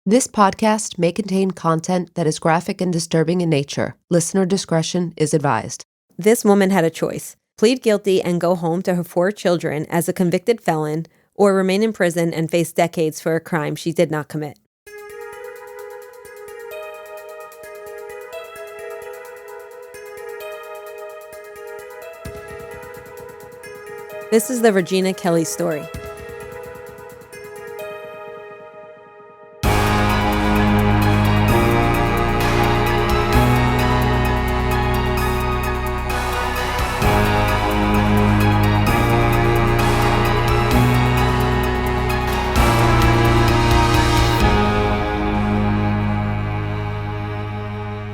This podcast may contain content that is graphic and disturbing in nature. Listener discretion is advised. This woman had a choice: plead guilty and go home to her 4 children as a convicted felon, or remain in prison and face decades for a crime she did not commit. This is the Regina Kelly story.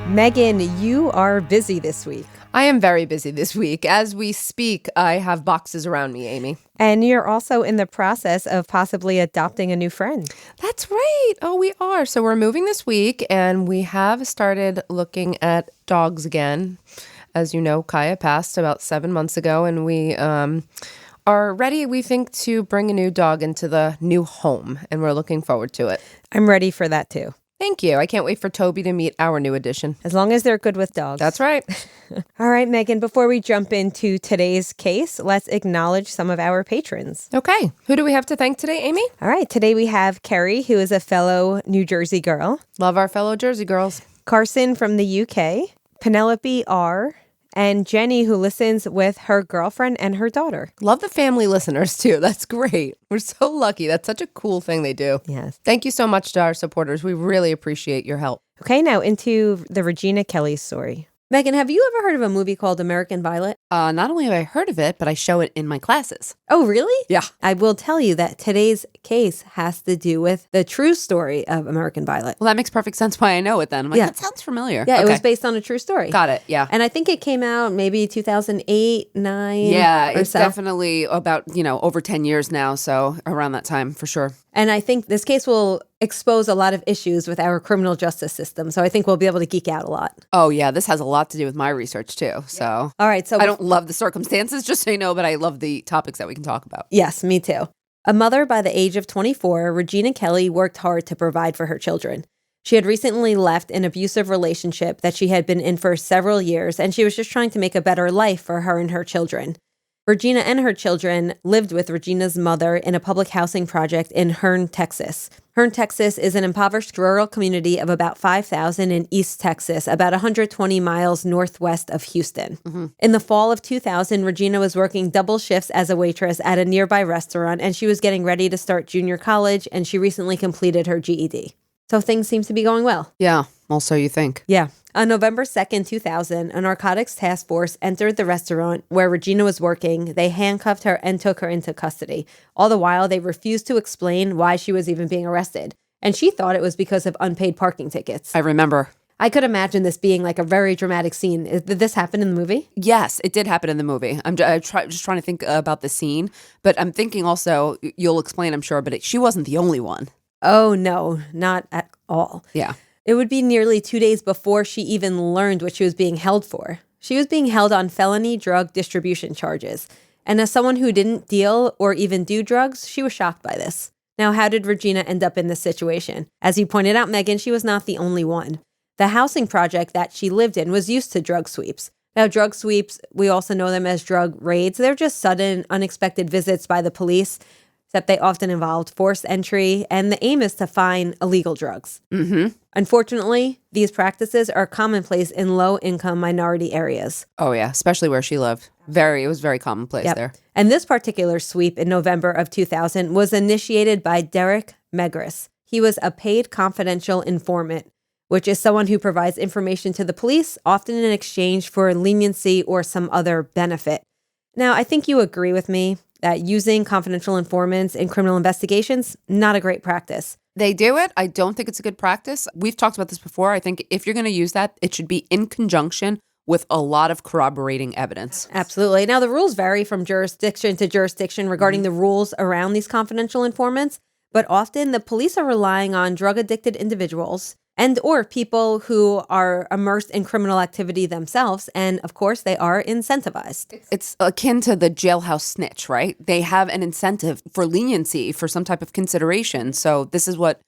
Meghan, you are busy this week. I am very busy this week. As we speak, I have boxes around me, Amy. And you're also in the process of possibly adopting a new friend. That's right. Oh, we are. So we're moving this week, and we have started looking at dogs again. As you know, Kaya passed about 7 months ago, and we are ready, we think, to bring a new dog into the new home, and we're looking forward to it. I'm ready for that too. Thank you. I can't wait for Toby to meet our new addition. As long as they're good with dogs. That's right. All right, Meghan, before we jump into today's case, let's acknowledge some of our patrons. Okay. Who do we have to thank today, Amy? All right, today we have Carrie, who is a fellow New Jersey girl. Love our fellow Jersey girls. Carson from the UK. Penelope R., and Jenny, who listens with her girlfriend and her daughter. Love the family listeners, too. That's great. We're so lucky. That's such a cool thing they do. Yes. Thank you so much to our supporters. We really appreciate your help. Okay, now into the Regina Kelly story. Meghan, have you ever heard of a movie called American Violet? Not only have I heard of it, but I show it in my classes. Oh, really? Yeah. I will tell you that today's case has to do with the true story of American Violet. Well, that makes perfect sense why I know it then. I'm like, Yeah. that sounds familiar. Yeah, Okay. it was based on a true story. Got it. Yeah. And I think it came out maybe 2008, 9 Yeah, or it's so. definitely about, over 10 years now. So around that time, for sure. And I think this case will expose a lot of issues with our criminal justice system. So I think we'll be able to geek out a lot. Oh, yeah. This has a lot to do with my research, too. So All right. So I don't love the circumstances, just so you know, but I love the topics that we can talk about. Yes, me too. A mother by the age of 24, Regina Kelly worked hard to provide for her children. She had recently left an abusive relationship that she had been in for several years, and she was just trying to make a better life for her and her children. Regina and her children lived with Regina's mother in a public housing project in Hearne, Texas. Hearne, Texas is an impoverished rural community of about 5,000 in East Texas, about 120 miles northwest of Houston. Mm-hmm. In the fall of 2000, Regina was working double shifts as a waitress at a nearby restaurant, and she was getting ready to start junior college, and she recently completed her GED. So things seem to be going well. Yeah. Well, so you think. Yeah. On November 2nd, 2000, a narcotics task force entered the restaurant where Regina was working. They handcuffed her and took her into custody. All the while, they refused to explain why she was even being arrested. And she thought it was because of unpaid parking tickets. I remember. I could imagine this being like a very dramatic scene. Did this happen in the movie? Yes, it did happen in the movie. I'm just trying to think about the scene. But I'm thinking also, you'll explain, I'm sure, but she wasn't the only one. Oh, no, not at all. Yeah. It would be nearly 2 days before she even learned what she was being held for. She was being held on felony drug distribution charges. And as someone who didn't deal or even do drugs, she was shocked by this. Now, how did Regina end up in this situation? As you pointed out, Meghan, she was not the only one. The housing project that she lived in was used to drug sweeps. Now, drug sweeps, we also know them as drug raids. They're just sudden, unexpected visits by the police, except they often involved forced entry, and the aim is to find illegal drugs. Mm-hmm. Unfortunately, these practices are commonplace in low-income minority areas. Oh, yeah. Especially where she lived. It was very commonplace there. And this particular sweep in November of 2000 was initiated by Derek Megris. He was a paid confidential informant, which is someone who provides information to the police, often in exchange for leniency or some other benefit. Now, I think you agree with me that using confidential informants in criminal investigations, not a great practice. They do it. I don't think it's a good practice. We've talked about this before. I think if you're going to use that, it should be in conjunction with a lot of corroborating evidence. Absolutely. Now, the rules vary from jurisdiction to jurisdiction regarding the rules around these confidential informants, but often the police are relying on drug-addicted individuals and or people who are immersed in criminal activity themselves. And of course, they are incentivized. It's akin to the jailhouse snitch, right? They have an incentive for leniency, for some type of consideration. So this is what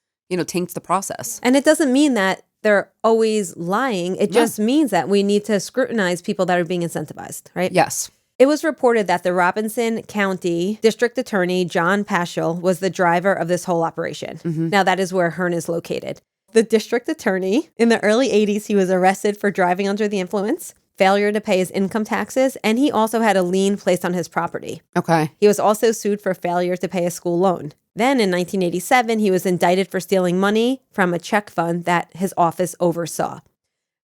taints the process. And it doesn't mean that they're always lying. It just means that we need to scrutinize people that are being incentivized, right? Yes. It was reported that the Robinson County District Attorney, John Paschal, was the driver of this whole operation. Now, that is where Hearn is located. The district attorney, in the early 80s, he was arrested for driving under the influence, failure to pay his income taxes, and he also had a lien placed on his property. Okay. He was also sued for failure to pay a school loan. Then in 1987, he was indicted for stealing money from a check fund that his office oversaw.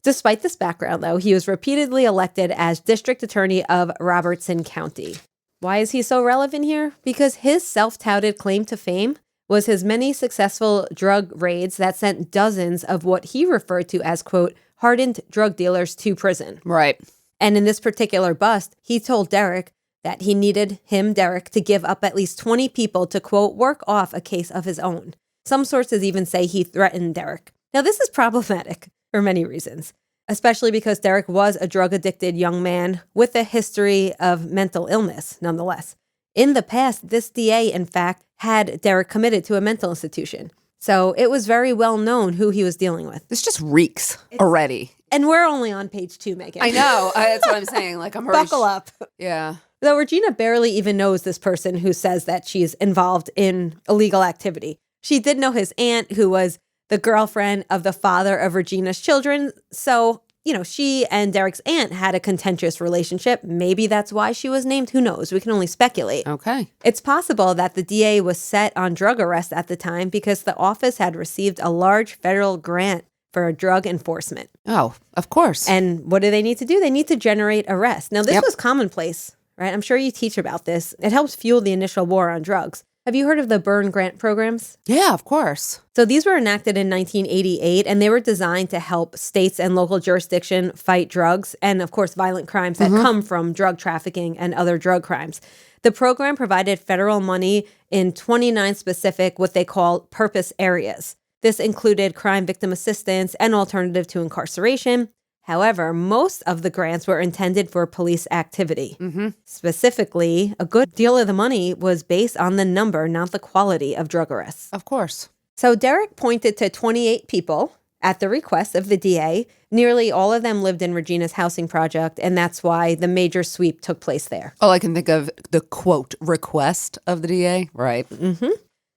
Despite this background, though, he was repeatedly elected as district attorney of Robertson County. Why is he so relevant here? Because his self-touted claim to fame was his many successful drug raids that sent dozens of what he referred to as, quote, hardened drug dealers to prison. Right. And in this particular bust, he told Derek that he needed Derek, to give up at least 20 people to, quote, work off a case of his own. Some sources even say he threatened Derek. Now, this is problematic for many reasons, especially because Derek was a drug-addicted young man with a history of mental illness, nonetheless. In the past, this DA, in fact, had Derek committed to a mental institution. So it was very well known who he was dealing with. This just reeks already. And we're only on page 2, Meghan. I know. That's what I'm saying. Like, I'm already... Buckle up. Yeah. Though Regina barely even knows this person who says that she's involved in illegal activity. She did know his aunt, who was the girlfriend of the father of Regina's children. So, she and Derek's aunt had a contentious relationship. Maybe that's why she was named. Who knows? We can only speculate. Okay. It's possible that the DA was set on drug arrest at the time because the office had received a large federal grant for drug enforcement. Oh, of course. And what do they need to do? They need to generate arrests. Now, this was commonplace, right? I'm sure you teach about this. It helps fuel the initial war on drugs. Have you heard of the Byrne Grant programs? Yeah, of course. So these were enacted in 1988, and they were designed to help states and local jurisdiction fight drugs and, of course, violent crimes that come from drug trafficking and other drug crimes. The program provided federal money in 29 specific, what they call purpose areas. This included crime victim assistance and alternative to incarceration. However, most of the grants were intended for police activity. Specifically, a good deal of the money was based on the number, not the quality of drug arrests. Of course. So Derek pointed to 28 people at the request of the DA. Nearly all of them lived in Regina's housing project, and that's why the major sweep took place there. All I can think of, the quote, request of the DA. Right.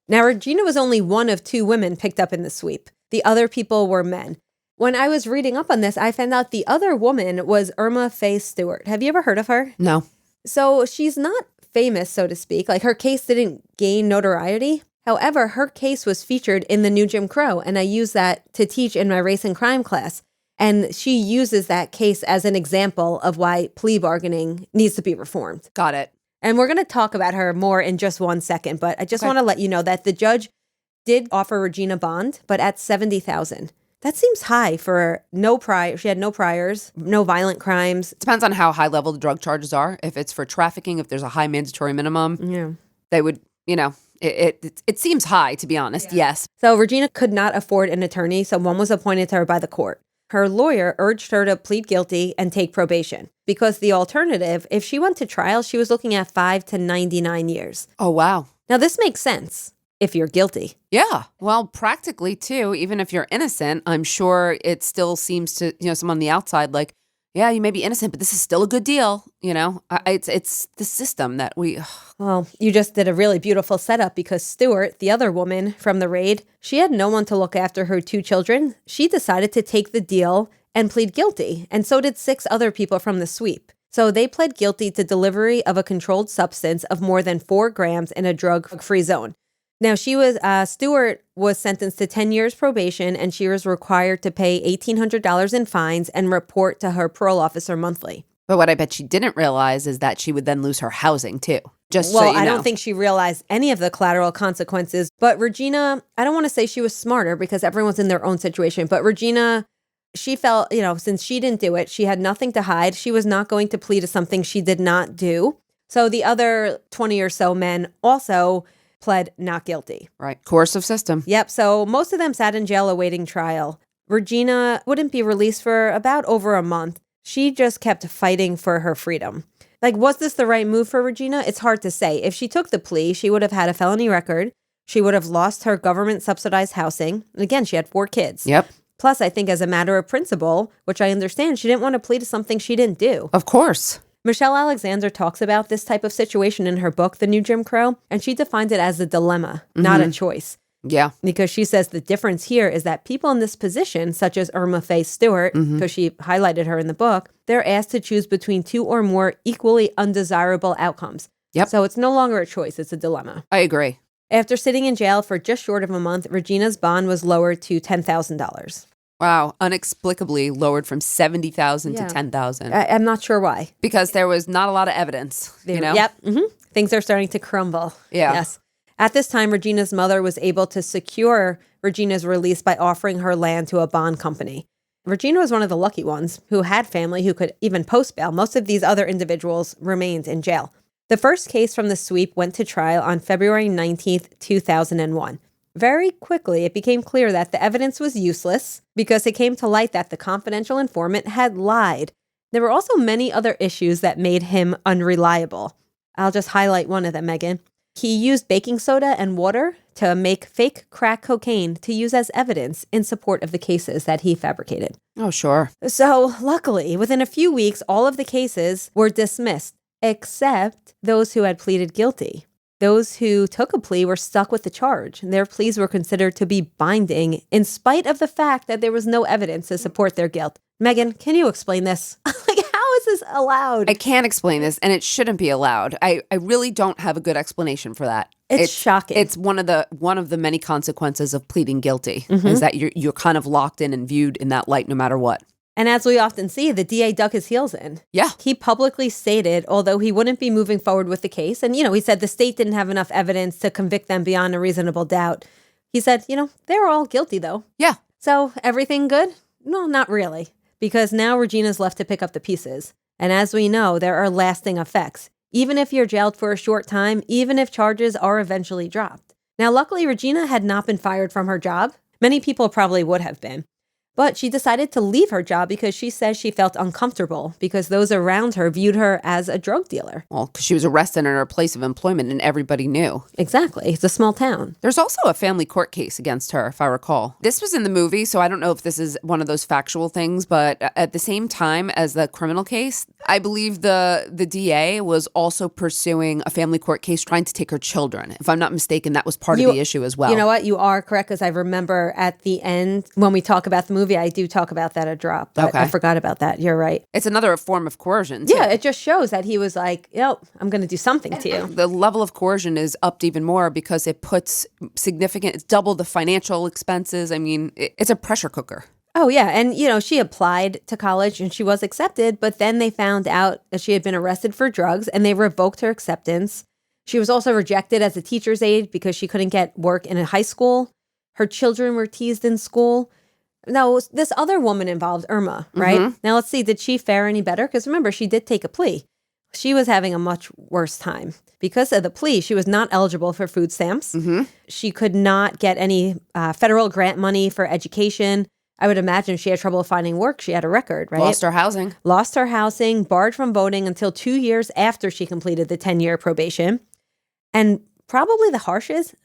Now, Regina was only one of 2 women picked up in the sweep. The other people were men. When I was reading up on this, I found out the other woman was Irma Faye Stewart. Have you ever heard of her? No. So she's not famous, so to speak. Like, her case didn't gain notoriety. However, her case was featured in the new Jim Crow, and I use that to teach in my race and crime class. And she uses that case as an example of why plea bargaining needs to be reformed. Got it. And we're going to talk about her more in just one second, but I just want to let you know that the judge did offer Regina bond, but at $70,000. That seems high for no prior. She had no priors, no violent crimes. Depends on how high level the drug charges are. If it's for trafficking, if there's a high mandatory minimum, they would, it seems high, to be honest. Yes. So Regina could not afford an attorney, so one was appointed to her by the court. Her lawyer urged her to plead guilty and take probation because the alternative, if she went to trial, she was looking at 5 to 99 years. Oh, wow. Now, this makes sense if you're guilty. Yeah. Well, practically, too, even if you're innocent, I'm sure it still seems to, someone on the outside like, yeah, you may be innocent, but this is still a good deal. It's the system that we... Well, you just did a really beautiful setup because Stewart, the other woman from the raid, she had no one to look after her 2 children. She decided to take the deal and plead guilty, and so did 6 other people from the sweep. So they pled guilty to delivery of a controlled substance of more than 4 grams in a drug-free zone. Now, Stewart was sentenced to 10 years probation, and she was required to pay $1,800 in fines and report to her parole officer monthly. But what I bet she didn't realize is that she would then lose her housing, too. I don't think she realized any of the collateral consequences. But Regina, I don't want to say she was smarter because everyone's in their own situation. But Regina, she felt, since she didn't do it, she had nothing to hide. She was not going to plead to something she did not do. So the other 20 or so men also pled not guilty. Right. Coercive system. Yep. So most of them sat in jail awaiting trial. Regina wouldn't be released for about over a month. She just kept fighting for her freedom. Like, was this the right move for Regina? It's hard to say. If she took the plea, she would have had a felony record. She would have lost her government-subsidized housing. And again, she had 4 kids. Yep. Plus, I think as a matter of principle, which I understand, she didn't want to plead to something she didn't do. Of course. Michelle Alexander talks about this type of situation in her book, The New Jim Crow, and she defines it as a dilemma, not a choice. Yeah. Because she says the difference here is that people in this position, such as Irma Faye Stewart, because she highlighted her in the book, they're asked to choose between 2 or more equally undesirable outcomes. Yep. So it's no longer a choice, it's a dilemma. I agree. After sitting in jail for just short of a month, Regina's bond was lowered to $10,000. Wow. Inexplicably lowered from $70,000 to $10,000. I'm not sure why. Because there was not a lot of evidence, you know? Yep. Things are starting to crumble. Yeah. Yes. At this time, Regina's mother was able to secure Regina's release by offering her land to a bond company. Regina was one of the lucky ones who had family who could even post bail. Most of these other individuals remained in jail. The first case from the sweep went to trial on February 19th, 2001. Very quickly, it became clear that the evidence was useless because it came to light that the confidential informant had lied. There were also many other issues that made him unreliable. I'll just highlight one of them, Meghan. He used baking soda and water to make fake crack cocaine to use as evidence in support of the cases that he fabricated. Oh, sure. So, luckily, within a few weeks, all of the cases were dismissed, except those who had pleaded guilty. Those who took a plea were stuck with the charge. Their pleas were considered to be binding in spite of the fact that there was no evidence to support their guilt. Meghan, can you explain this? How is this allowed? I can't explain this, and it shouldn't be allowed. I really don't have a good explanation for that. It's shocking. It's one of the many consequences of pleading guilty is that you're kind of locked in and viewed in that light no matter what. And as we often see, the DA dug his heels in. Yeah. He publicly stated, although he wouldn't be moving forward with the case, and, he said the state didn't have enough evidence to convict them beyond a reasonable doubt. He said, they were all guilty, though. Yeah. So everything good? No, not really. Because now Regina's left to pick up the pieces. And as we know, there are lasting effects. Even if you're jailed for a short time, even if charges are eventually dropped. Now, luckily, Regina had not been fired from her job. Many people probably would have been. But she decided to leave her job because she says she felt uncomfortable because those around her viewed her as a drug dealer. Well, because she was arrested in her place of employment and everybody knew. Exactly. It's a small town. There's also a family court case against her, if I recall. This was in the movie, so I don't know if this is one of those factual things, but at the same time as the criminal case, I believe the DA was also pursuing a family court case trying to take her children. If I'm not mistaken, that was part of the issue as well. You know what? You are correct, because I remember at the end, when we talk about the movie, I do talk about that at drop. But Okay. I forgot about that. You're right. It's another form of coercion, too. Yeah, it just shows that he was like, I'm going to do something to you. The level of coercion is upped even more because it puts it's double the financial expenses. I mean, it's a pressure cooker. Oh, yeah. And, she applied to college and she was accepted, but then they found out that she had been arrested for drugs and they revoked her acceptance. She was also rejected as a teacher's aide because she couldn't get work in a high school. Her children were teased in school. Now, this other woman involved, Irma, right? Mm-hmm. Now, let's see, did she fare any better? Because remember, she did take a plea. She was having a much worse time. Because of the plea, she was not eligible for food stamps. Mm-hmm. She could not get any federal grant money for education. I would imagine she had trouble finding work. She had a record, right? Lost her housing. Lost her housing, barred from voting until 2 years after she completed the 10-year probation. And probably the harshest,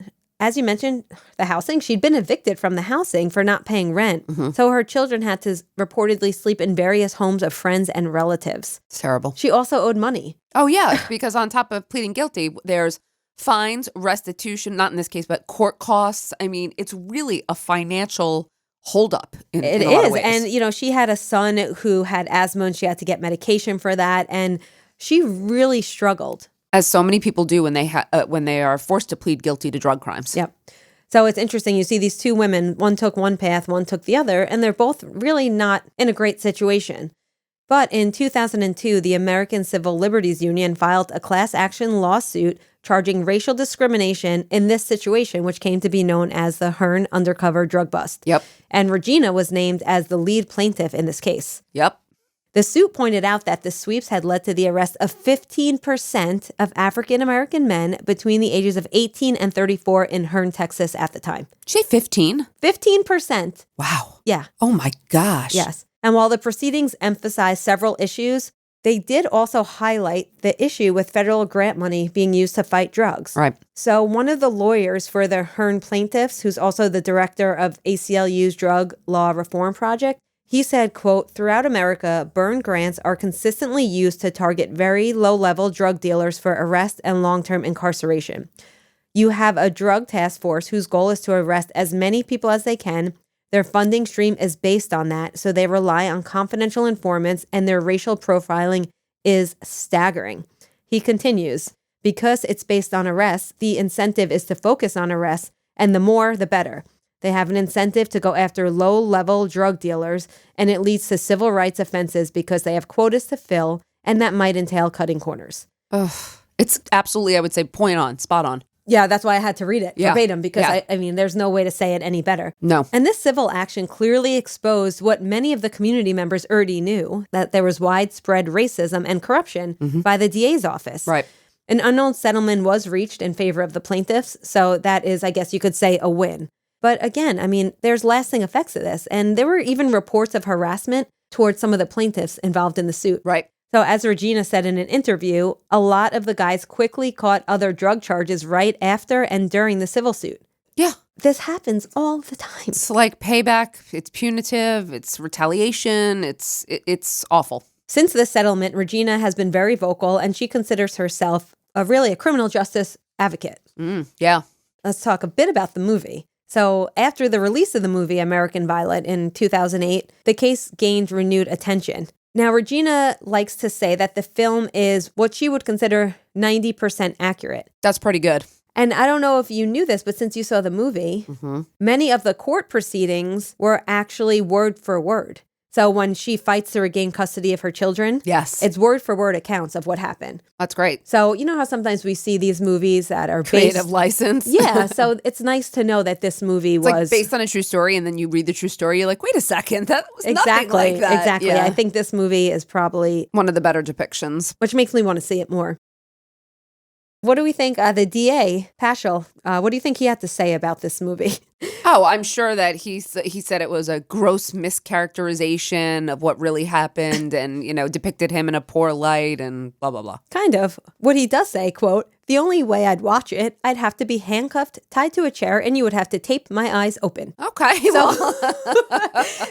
as you mentioned, the housing, she'd been evicted from the housing for not paying rent. Mm-hmm. So her children had to reportedly sleep in various homes of friends and relatives. It's terrible. She also owed money. Oh, yeah, because on top of pleading guilty, there's fines, restitution, not in this case, but court costs. I mean, it's really a financial holdup in a lot of ways. And, she had a son who had asthma and she had to get medication for that. And she really struggled. As so many people do when they are forced to plead guilty to drug crimes. Yep. So it's interesting. You see these two women, one took one path, one took the other, and they're both really not in a great situation. But in 2002, the American Civil Liberties Union filed a class action lawsuit charging racial discrimination in this situation, which came to be known as the Hearn undercover drug bust. Yep. And Regina was named as the lead plaintiff in this case. Yep. The suit pointed out that the sweeps had led to the arrest of 15% of African-American men between the ages of 18 and 34 in Hearn, Texas at the time. Did you say 15? 15%. Wow. Yeah. Oh, my gosh. Yes. And while the proceedings emphasized several issues, they did also highlight the issue with federal grant money being used to fight drugs. Right. So one of the lawyers for the Hearn plaintiffs, who's also the director of ACLU's Drug Law Reform Project, he said, quote, "Throughout America, Byrne grants are consistently used to target very low-level drug dealers for arrest and long-term incarceration. You have a drug task force whose goal is to arrest as many people as they can. Their funding stream is based on that, so they rely on confidential informants, and their racial profiling is staggering." He continues, "Because it's based on arrests, the incentive is to focus on arrests, and the more, the better. They have an incentive to go after low-level drug dealers, and it leads to civil rights offenses because they have quotas to fill, and that might entail cutting corners." Ugh. It's absolutely, I would say, point on, spot on. Yeah, that's why I had to read it verbatim, because Yeah. I mean, there's no way to say it any better. No. And this civil action clearly exposed what many of the community members already knew, that there was widespread racism and corruption by the DA's office. Right. An unknown settlement was reached in favor of the plaintiffs, so that is, I guess you could say, a win. But again, I mean, there's lasting effects of this, and there were even reports of harassment towards some of the plaintiffs involved in the suit. Right. So as Regina said in an interview, a lot of the guys quickly caught other drug charges right after and during the civil suit. Yeah. This happens all the time. It's like payback. It's punitive. It's retaliation. It's awful. Since this settlement, Regina has been very vocal, and she considers herself really a criminal justice advocate. Yeah. Let's talk a bit about the movie. So after the release of the movie American Violet in 2008, the case gained renewed attention. Now, Regina likes to say that the film is what she would consider 90% accurate. That's pretty good. And I don't know if you knew this, but since you saw the movie, many of the court proceedings were actually word for word. So when she fights to regain custody of her children, Yes. it's word for word accounts of what happened. That's great. So you know how sometimes we see these movies that are Creative based... license. Yeah, so it's nice to know that this movie It's was... like based on a true story, and then you read the true story, you're like, wait a second, that was nothing Exactly, like that. exactly. Yeah. I think this movie is probably... One of the better depictions. which makes me want to see it more. What do we think, the DA, Paschal, what do you think he had to say about this movie? Oh, I'm sure that he said it was a gross mischaracterization of what really happened and, depicted him in a poor light and blah, blah, blah. Kind of. What he does say, quote, "The only way I'd watch it, I'd have to be handcuffed, tied to a chair, and you would have to tape my eyes open." Okay. So,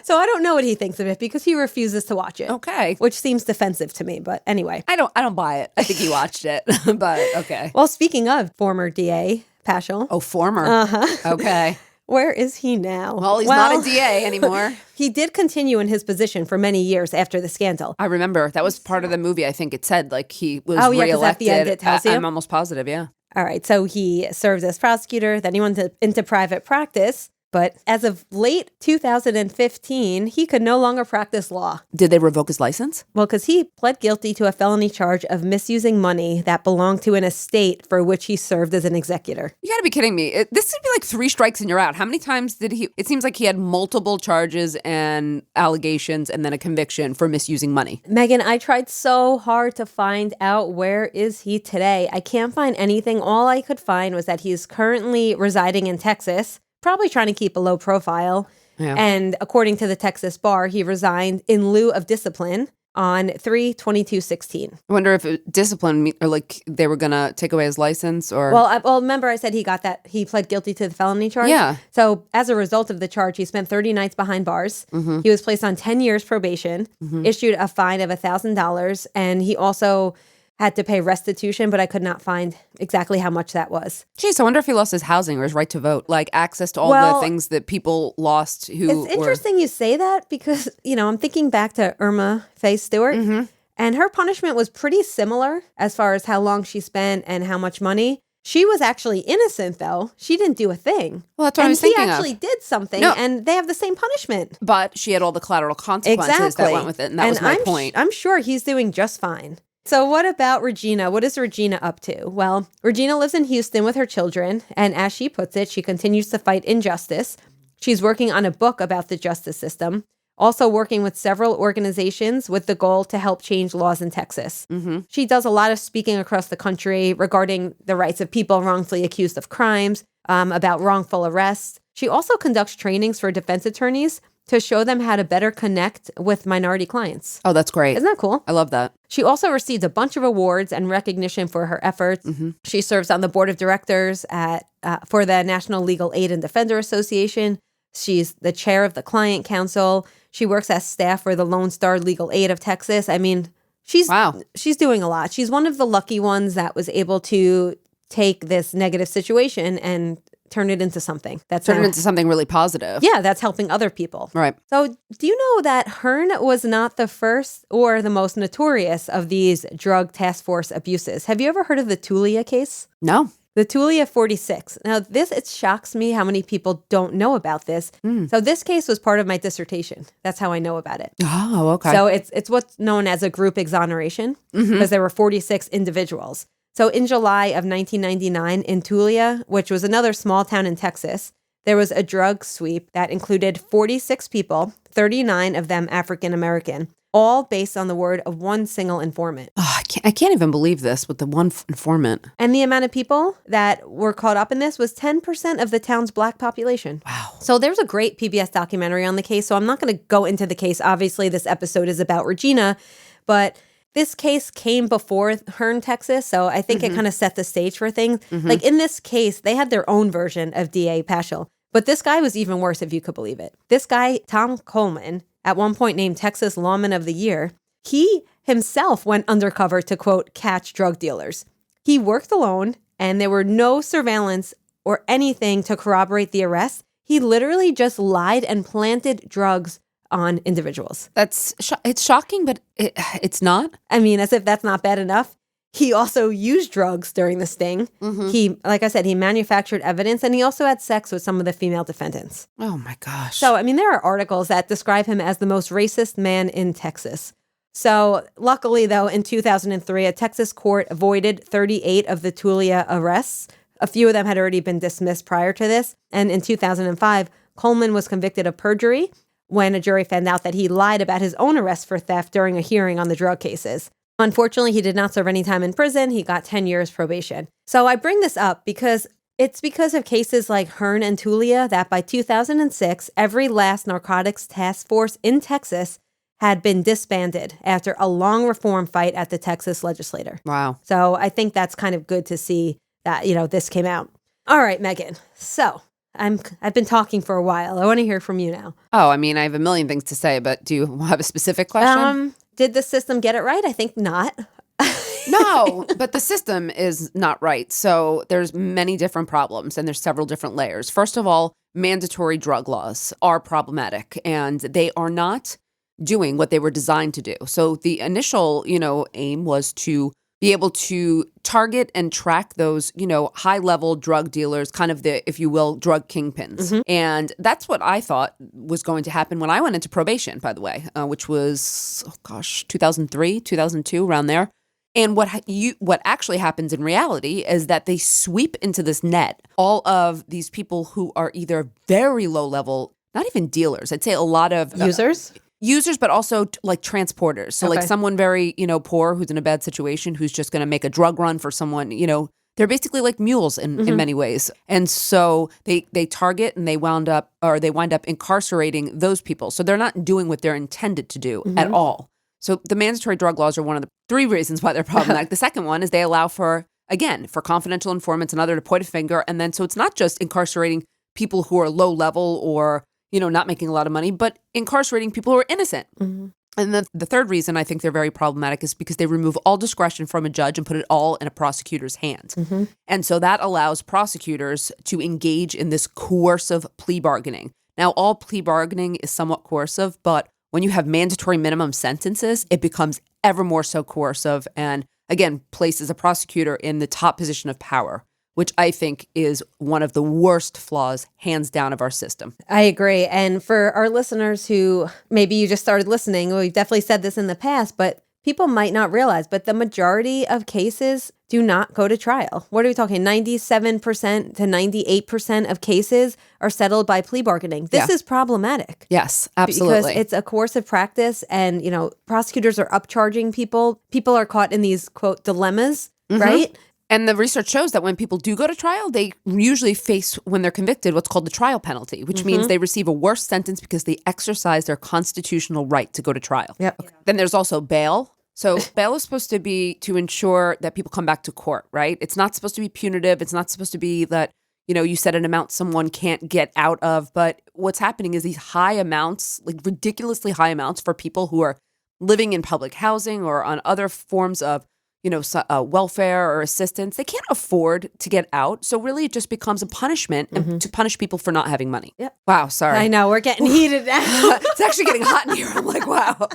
so I don't know what he thinks of it because he refuses to watch it. Okay. Which seems defensive to me, but anyway. I don't buy it. I think he watched it, but okay. Well, speaking of former DA, Paschal. Oh, former. Uh-huh. Okay. Where is he now? Well, he's not a DA anymore. He did continue in his position for many years after the scandal. I remember. That was part of the movie. I think it said like he was Oh, yeah, 'cause reelected. at the end it tells you? I'm almost positive, yeah. All right, so he served as prosecutor, then he went into private practice. But as of late 2015, he could no longer practice law. Did they revoke his license? Well, because he pled guilty to a felony charge of misusing money that belonged to an estate for which he served as an executor. You gotta be kidding me. This would be like 3 strikes and you're out. How many times did he? It seems like he had multiple charges and allegations and then a conviction for misusing money. Meghan, I tried so hard to find out where is he today. I can't find anything. All I could find was that he's currently residing in Texas, probably trying to keep a low profile. Yeah. And according to the Texas bar, he resigned in lieu of discipline on 3/22/16. I wonder if discipline or like they were gonna take away his license or. Well, remember I said he pled guilty to the felony charge? Yeah. So as a result of the charge, he spent 30 nights behind bars. He was placed on 10 years probation, issued a fine of $1,000, and he also had to pay restitution, but I could not find exactly how much that was. Geez, I wonder if he lost his housing or his right to vote, like access to all the things that people lost who It's interesting you say that because, I'm thinking back to Irma Faye Stewart, and her punishment was pretty similar as far as how long she spent and how much money. She was actually innocent, though. She didn't do a thing. Well, that's what I was thinking of. And he actually did something, No. and they have the same punishment. But she had all the collateral consequences that went with it, and that was my point. I'm sure he's doing just fine. So what about Regina? What is Regina up to? Well, Regina lives in Houston with her children, and as she puts it, she continues to fight injustice. She's working on a book about the justice system, also working with several organizations with the goal to help change laws in Texas. She does a lot of speaking across the country regarding the rights of people wrongfully accused of crimes, about wrongful arrests. She also conducts trainings for defense attorneys to show them how to better connect with minority clients. Oh, that's great. Isn't that cool? I love that. She also received a bunch of awards and recognition for her efforts. She serves on the board of directors for the National Legal Aid and Defender Association. She's the chair of the Client Council. She works as staff for the Lone Star Legal Aid of Texas. I mean, she's doing a lot. She's one of the lucky ones that was able to take this negative situation and turn it into something. Turn it into something really positive. Yeah, that's helping other people. Right. So do you know that Hearn was not the first or the most notorious of these drug task force abuses? Have you ever heard of the Tulia case? No. The Tulia 46. Now, it shocks me how many people don't know about this. So this case was part of my dissertation. That's how I know about it. Oh, okay. So it's what's known as a group exoneration because there were 46 individuals. So in July of 1999 in Tulia, which was another small town in Texas, there was a drug sweep that included 46 people, 39 of them African American, all based on the word of one single informant. Oh, I can't even believe this with the one informant. And the amount of people that were caught up in this was 10% of the town's Black population. Wow. So there's a great PBS documentary on the case. So I'm not going to go into the case. Obviously, this episode is about Regina, but this case came before Hearn, Texas, so I think it kind of set the stage for things. Like in this case, they had their own version of DA Paschal, but this guy was even worse, if you could believe it. This guy, Tom Coleman, at one point named Texas Lawman of the Year, he himself went undercover to, quote, catch drug dealers. He worked alone, and there were no surveillance or anything to corroborate the arrest. He literally just lied and planted drugs on individuals. It's shocking, but it's not. I mean, as if that's not bad enough. He also used drugs during the sting. He, like I said, he manufactured evidence, and he also had sex with some of the female defendants. Oh my gosh. So, I mean, there are articles that describe him as the most racist man in Texas. So, luckily, though, in 2003, a Texas court avoided 38 of the Tulia arrests. A few of them had already been dismissed prior to this. And in 2005, Coleman was convicted of perjury when a jury found out that he lied about his own arrest for theft during a hearing on the drug cases. Unfortunately, he did not serve any time in prison. He got 10 years probation. So I bring this up because it's because of cases like Hearn and Tulia that by 2006, every last narcotics task force in Texas had been disbanded after a long reform fight at the Texas legislature. Wow. So I think that's kind of good to see that, this came out. All right, Meghan. So I've been talking for a while. I want to hear from you now. Oh, I mean, I have a million things to say, but do you have a specific question? Did the system get it right? I think not. No, but the system is not right. So there's many different problems and there's several different layers. First of all, mandatory drug laws are problematic and they are not doing what they were designed to do. So the initial, aim was to be able to target and track those, high-level drug dealers, kind of the, if you will, drug kingpins. And that's what I thought was going to happen when I went into probation, by the way, which was, 2003, 2002, around there. And what actually happens in reality is that they sweep into this net all of these people who are either very low-level, not even dealers, I'd say a lot of users, but also like transporters. So like someone very, poor who's in a bad situation, who's just going to make a drug run for someone, they're basically like mules in many ways. And so they target and they wind up incarcerating those people. So they're not doing what they're intended to do at all. So the mandatory drug laws are one of the 3 reasons why they're problematic. The second one is they allow for confidential informants and other to point a finger. And then so it's not just incarcerating people who are low level or not making a lot of money, but incarcerating people who are innocent. And then the third reason I think they're very problematic is because they remove all discretion from a judge and put it all in a prosecutor's hands. And so that allows prosecutors to engage in this coercive plea bargaining. Now, all plea bargaining is somewhat coercive, but when you have mandatory minimum sentences, it becomes ever more so coercive and, again, places a prosecutor in the top position of power, which I think is one of the worst flaws, hands down, of our system. I agree. And for our listeners who maybe you just started listening, we've definitely said this in the past, but people might not realize, but the majority of cases do not go to trial. What are we talking? 97% to 98% of cases are settled by plea bargaining. This is problematic. Yes, absolutely. Because it's a coercive practice and, prosecutors are upcharging people. People are caught in these, quote, dilemmas, right? And the research shows that when people do go to trial, they usually face, when they're convicted, what's called the trial penalty, which means they receive a worse sentence because they exercise their constitutional right to go to trial. Yep. Then there's also bail. So bail is supposed to be to ensure that people come back to court, right? It's not supposed to be punitive. It's not supposed to be that, you set an amount someone can't get out of. But what's happening is these high amounts, like ridiculously high amounts for people who are living in public housing or on other forms of welfare or assistance, they can't afford to get out. So really it just becomes a punishment and to punish people for not having money. Yep. Wow, sorry. I know, we're getting heated now. It's actually getting hot in here. I'm like, wow.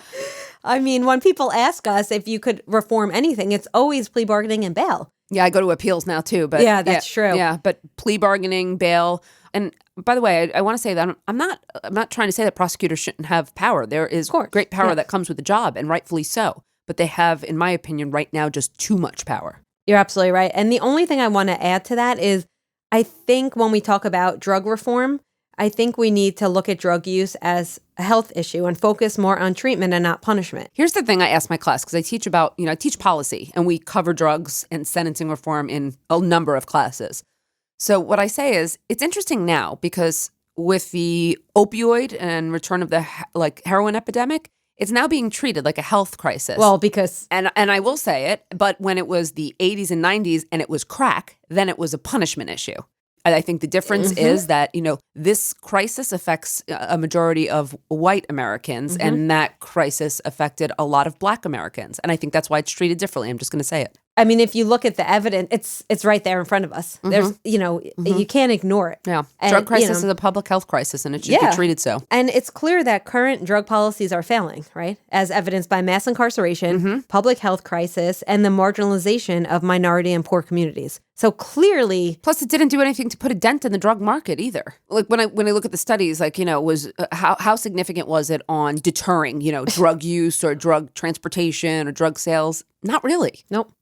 I mean, when people ask us if you could reform anything, it's always plea bargaining and bail. Yeah, I go to appeals now too. But Yeah, that's true. Yeah, but plea bargaining, bail. And by the way, I want to say that I'm not trying to say that prosecutors shouldn't have power. There is great power that comes with the job, and rightfully so. But they have, in my opinion, right now, just too much power. You're absolutely right. And the only thing I want to add to that is I think when we talk about drug reform, I think we need to look at drug use as a health issue and focus more on treatment and not punishment. Here's the thing I ask my class, because I teach about, I teach policy, and we cover drugs and sentencing reform in a number of classes. So what I say is, it's interesting now because with the opioid and return of the heroin epidemic, it's now being treated like a health crisis. Well, because... And I will say it, but when it was the 80s and 90s and it was crack, then it was a punishment issue. And I think the difference is that, this crisis affects a majority of white Americans, and that crisis affected a lot of Black Americans. And I think that's why it's treated differently. I'm just going to say it. I mean, if you look at the evidence, it's right there in front of us. There's, you can't ignore it. Yeah. And, drug crisis is a public health crisis, and it should be treated so. And it's clear that current drug policies are failing, right? As evidenced by mass incarceration, public health crisis, and the marginalization of minority and poor communities. So clearly... Plus, it didn't do anything to put a dent in the drug market either. Like when I look at the studies, was how significant was it on deterring, drug use or drug transportation or drug sales? Not really. Nope.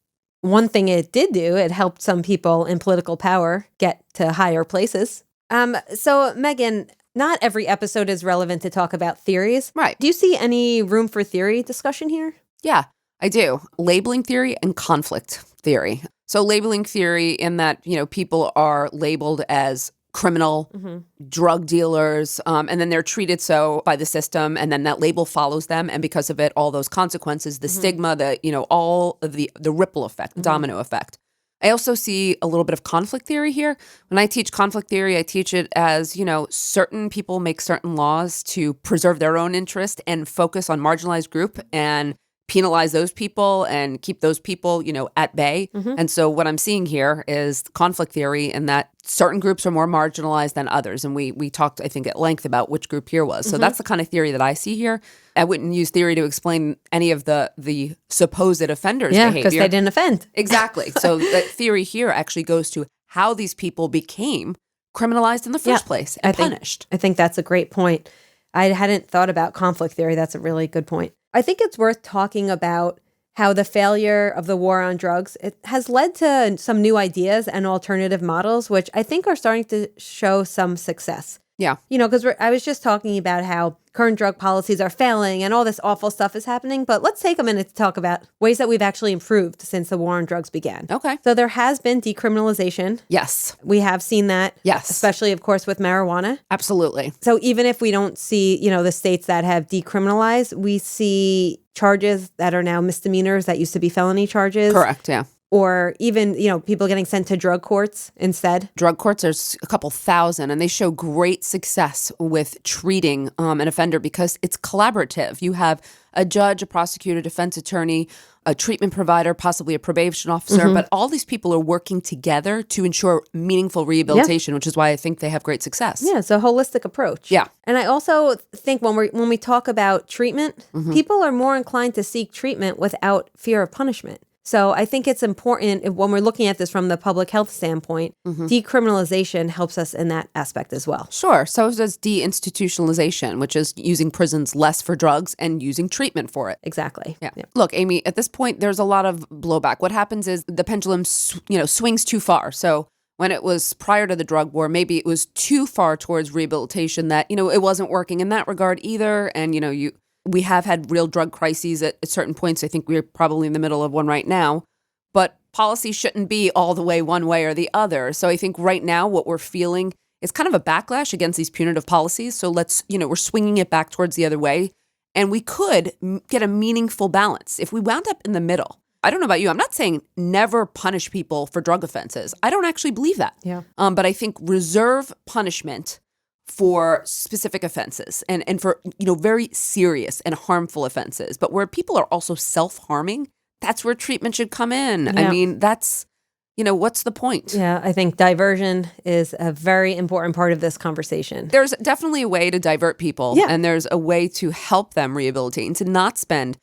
One thing it did do, it helped some people in political power get to higher places. So, Meghan, not every episode is relevant to talk about theories. Right. Do you see any room for theory discussion here? Yeah, I do. Labeling theory and conflict theory. So labeling theory in that, people are labeled as criminal, drug dealers, and then they're treated so by the system, and then that label follows them, and because of it, all those consequences, the stigma, all of the ripple effect, the domino effect. I also see a little bit of conflict theory here. When I teach conflict theory, I teach it as, certain people make certain laws to preserve their own interest and focus on marginalized group and penalize those people and keep those people, at bay. And so what I'm seeing here is conflict theory, and that certain groups are more marginalized than others. And we talked, I think, at length about which group here was. So that's the kind of theory that I see here. I wouldn't use theory to explain any of the supposed offenders' behavior. Because they didn't offend. Exactly. So that theory here actually goes to how these people became criminalized in the first place and punished. I think that's a great point. I hadn't thought about conflict theory. That's a really good point. I think it's worth talking about how the failure of the war on drugs, it has led to some new ideas and alternative models, which I think are starting to show some success. Yeah. Because I was just talking about how current drug policies are failing and all this awful stuff is happening. But let's take a minute to talk about ways that we've actually improved since the war on drugs began. Okay. So there has been decriminalization. Yes. We have seen that. Yes. Especially, of course, with marijuana. Absolutely. So even if we don't see, the states that have decriminalized, we see charges that are now misdemeanors that used to be felony charges. Correct, yeah. Or even, people getting sent to drug courts instead. Drug courts, there's a couple thousand, and they show great success with treating an offender because it's collaborative. You have a judge, a prosecutor, defense attorney, a treatment provider, possibly a probation officer, but all these people are working together to ensure meaningful rehabilitation, which is why I think they have great success. Yeah, it's a holistic approach. Yeah. And I also think when we talk about treatment, people are more inclined to seek treatment without fear of punishment. So I think it's important when we're looking at this from the public health standpoint, decriminalization helps us in that aspect as well. Sure. So does deinstitutionalization, which is using prisons less for drugs and using treatment for it. Exactly. Yeah. Look, Amy, at this point, there's a lot of blowback. What happens is the pendulum, swings too far. So when it was prior to the drug war, maybe it was too far towards rehabilitation that, it wasn't working in that regard either. And, we have had real drug crises at certain points. I think we're probably in the middle of one right now. But policy shouldn't be all the way one way or the other. So I think right now what we're feeling is kind of a backlash against these punitive policies. So we're swinging it back towards the other way. And we could get a meaningful balance if we wound up in the middle. I don't know about you. I'm not saying never punish people for drug offenses. I don't actually believe that. Yeah. But I think reserve punishment for specific offenses and for, very serious and harmful offenses. But where people are also self-harming, that's where treatment should come in. Yeah. I mean, that's, what's the point? Yeah, I think diversion is a very important part of this conversation. There's definitely a way to divert people, and there's a way to help them rehabilitate and to not spend,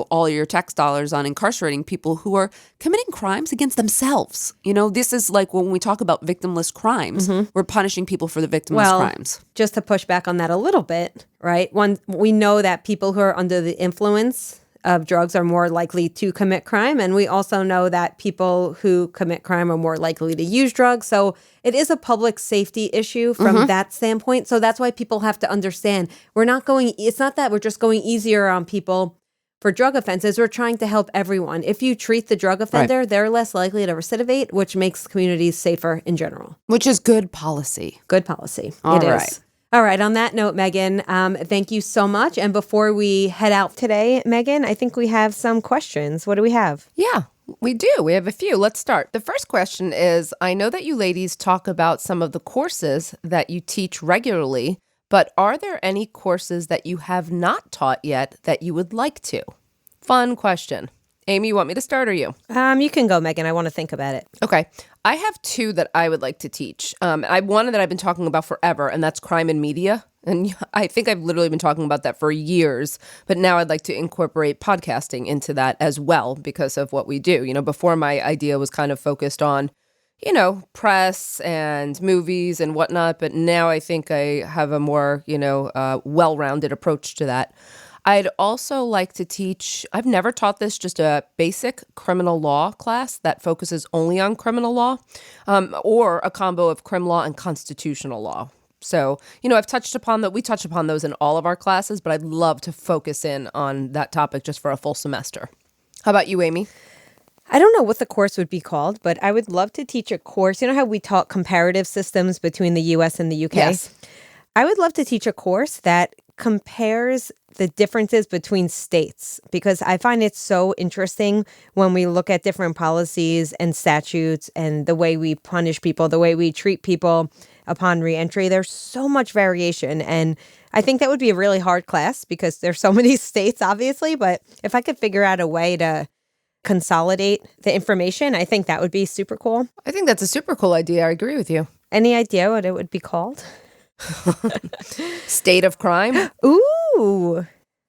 all your tax dollars on incarcerating people who are committing crimes against themselves. This is like when we talk about victimless crimes, we're punishing people for the victimless crimes. Just to push back on that a little bit, right? We know that people who are under the influence of drugs are more likely to commit crime. And we also know that people who commit crime are more likely to use drugs. So it is a public safety issue from that standpoint. So that's why people have to understand it's not that we're just going easier on people for drug offenses. We're trying to help everyone. If you treat the drug offender, they're less likely to recidivate, which makes communities safer in general. Which is good policy. Good policy. All It right. is. All right. On that note, Meghan, thank you so much. And before we head out today, Meghan, I think we have some questions. What do we have? Yeah, we do. We have a few. Let's start. The first question is, I know that you ladies talk about some of the courses that you teach regularly, but are there any courses that you have not taught yet that you would like to? Fun question. Amy, you want me to start or you? You can go, Meghan. I want to think about it. Okay. I have two that I would like to teach. One that I've been talking about forever, and that's crime in media. And I think I've literally been talking about that for years, but now I'd like to incorporate podcasting into that as well because of what we do. Before my idea was kind of focused on, press and movies and whatnot, but now I think I have a more, well-rounded approach to that. I'd also like to teach, I've never taught this, just a basic criminal law class that focuses only on criminal law, or a combo of crim law and constitutional law. So, I've touched upon that. We touch upon those in all of our classes, but I'd love to focus in on that topic just for a full semester. How about you, Amy? I don't know what the course would be called, but I would love to teach a course. You know how we taught comparative systems between the U.S. and the U.K.? Yes. I would love to teach a course that compares the differences between states, because I find it so interesting when we look at different policies and statutes and the way we punish people, the way we treat people upon reentry. There's so much variation. And I think that would be a really hard class because there's so many states, obviously. But if I could figure out a way to consolidate the information, I think that would be super cool. I think that's a super cool idea. I agree with you. Any idea what it would be called? State of crime. Ooh,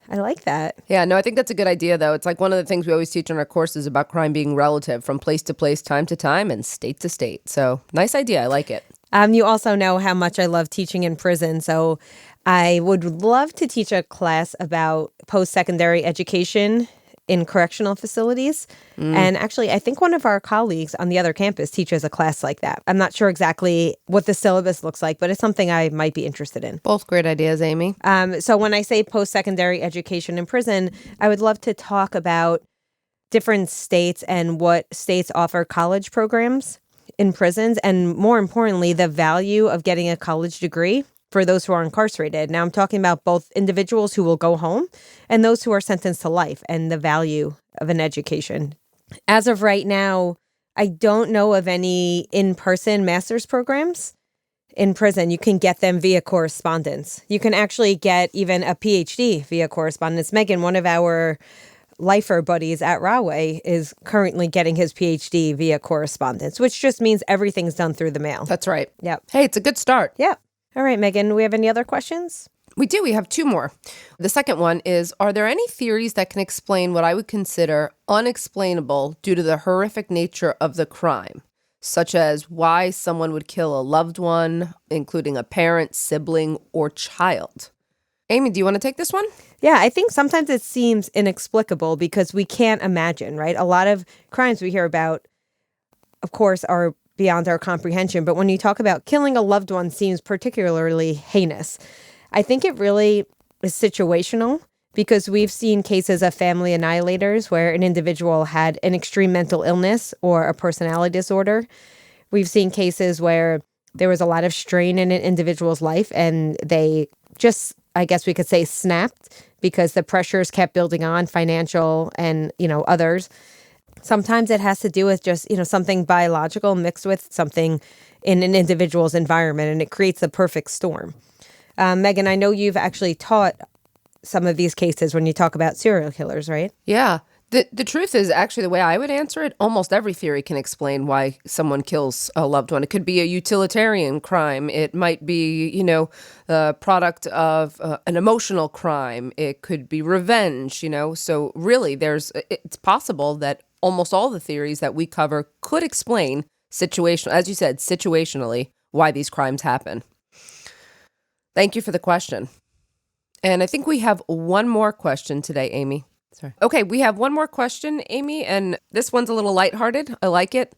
I like that. Yeah, no, I think that's a good idea, though. It's like one of the things we always teach in our courses about crime being relative from place to place, time to time, and state to state. So nice idea. I like it. You also know how much I love teaching in prison. So I would love to teach a class about post-secondary education in correctional facilities. And actually, I think one of our colleagues on the other campus teaches a class like that. I'm not sure exactly what the syllabus looks like, but it's something I might be interested in. Both great ideas, Amy. So when I say post-secondary education in prison, I would love to talk about different states and what states offer college programs in prisons, and more importantly, the value of getting a college degree for those who are incarcerated. Now, I'm talking about both individuals who will go home and those who are sentenced to life, and the value of an education. As of right now, I don't know of any in-person master's programs in prison. You can get them via correspondence. You can actually get even a PhD via correspondence. Meghan, one of our lifer buddies at Rahway, is currently getting his PhD via correspondence, which just means everything's done through the mail. That's right. Yep. Hey, it's a good start. Yep. All right, Meghan, do we have any other questions? We do. We have two more. The second one is, are there any theories that can explain what I would consider unexplainable due to the horrific nature of the crime, such as why someone would kill a loved one, including a parent, sibling, or child? Amy, do you want to take this one? Yeah, I think sometimes it seems inexplicable because we can't imagine, right? A lot of crimes we hear about, of course, are beyond our comprehension. But when you talk about killing a loved one seems particularly heinous. I think it really is situational. because we've seen cases of family annihilators where an individual had an extreme mental illness or a personality disorder. We've seen cases where there was a lot of strain in an individual's life and they just, I guess we could say, snapped because the pressures kept building on, financial and, others. Sometimes it has to do with just, something biological mixed with something in an individual's environment, and it creates the perfect storm. Meghan, I know you've actually taught some of these cases when you talk about serial killers, right? Yeah. The truth is, actually, the way I would answer it, almost every theory can explain why someone kills a loved one. It could be a utilitarian crime. It might be, the product of an emotional crime. It could be revenge, So really, it's possible that almost all the theories that we cover could explain as you said, situationally, why these crimes happen. Thank you for the question. And I think we have one more question today, Amy. Sorry. Okay, we have one more question, Amy, and this one's a little lighthearted. I like it.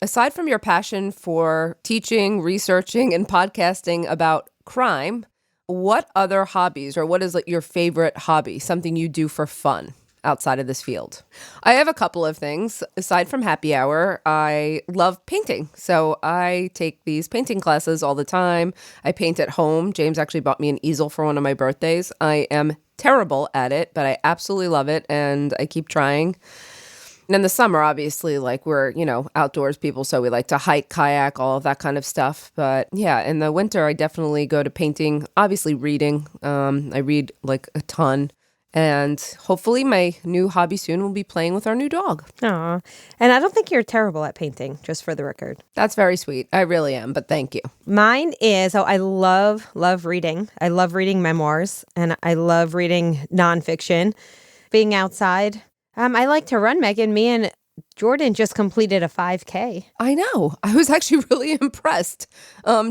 Aside from your passion for teaching, researching, and podcasting about crime, what other hobbies or what is your favorite hobby, something you do for fun outside of this field? I have a couple of things. Aside from happy hour, I love painting. So I take these painting classes all the time. I paint at home. James actually bought me an easel for one of my birthdays. I am terrible at it, but I absolutely love it, and I keep trying. And in the summer, obviously, we're, outdoors people, so we like to hike, kayak, all of that kind of stuff. But yeah, in the winter, I definitely go to painting, obviously reading. I read a ton. And hopefully my new hobby soon will be playing with our new dog. Aw. And I don't think you're terrible at painting, just for the record. That's very sweet. I really am, but thank you. Mine is, I love reading. I love reading memoirs, and I love reading nonfiction. Being outside. I like to run, Meghan. Me and Jordan just completed a 5K. I know. I was actually really impressed.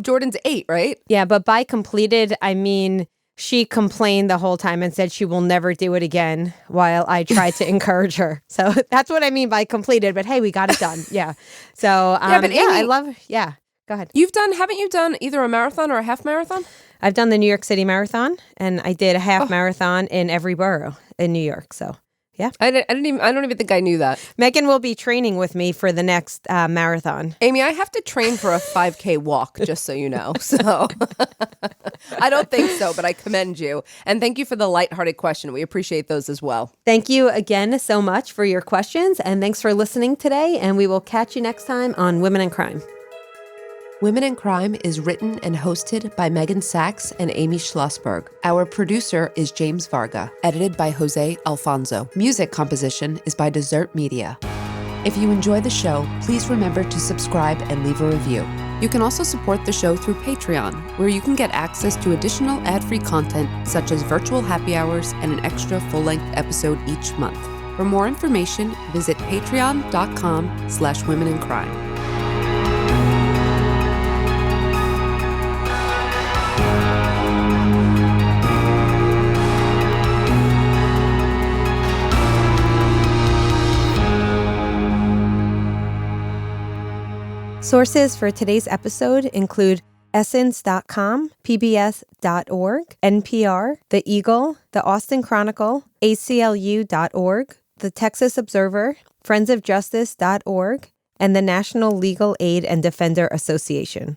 Jordan's 8, right? Yeah, but by completed, I mean... She complained the whole time and said she will never do it again while I tried to encourage her. So that's what I mean by completed. But hey, we got it done. Yeah. So Amy, I love. Yeah. Go ahead. Haven't you done either a marathon or a half marathon? I've done the New York City Marathon, and I did a half marathon in every borough in New York. So. Yeah. I don't even think I knew that. Meghan will be training with me for the next marathon. Amy, I have to train for a 5K walk, just so you know. So I don't think so, but I commend you. And thank you for the lighthearted question. We appreciate those as well. Thank you again so much for your questions. And thanks for listening today. And we will catch you next time on Women in Crime. Women in Crime is written and hosted by Meghan Sachs and Amy Shlosberg. Our producer is James Varga, edited by Jose Alfonso. Music composition is by Desert Media. If you enjoy the show, please remember to subscribe and leave a review. You can also support the show through Patreon, where you can get access to additional ad-free content such as virtual happy hours and an extra full-length episode each month. For more information, visit patreon.com/womenincrime. Sources for today's episode include Essence.com, PBS.org, NPR, The Eagle, The Austin Chronicle, ACLU.org, The Texas Observer, friendsofjustice.org, and the National Legal Aid and Defender Association.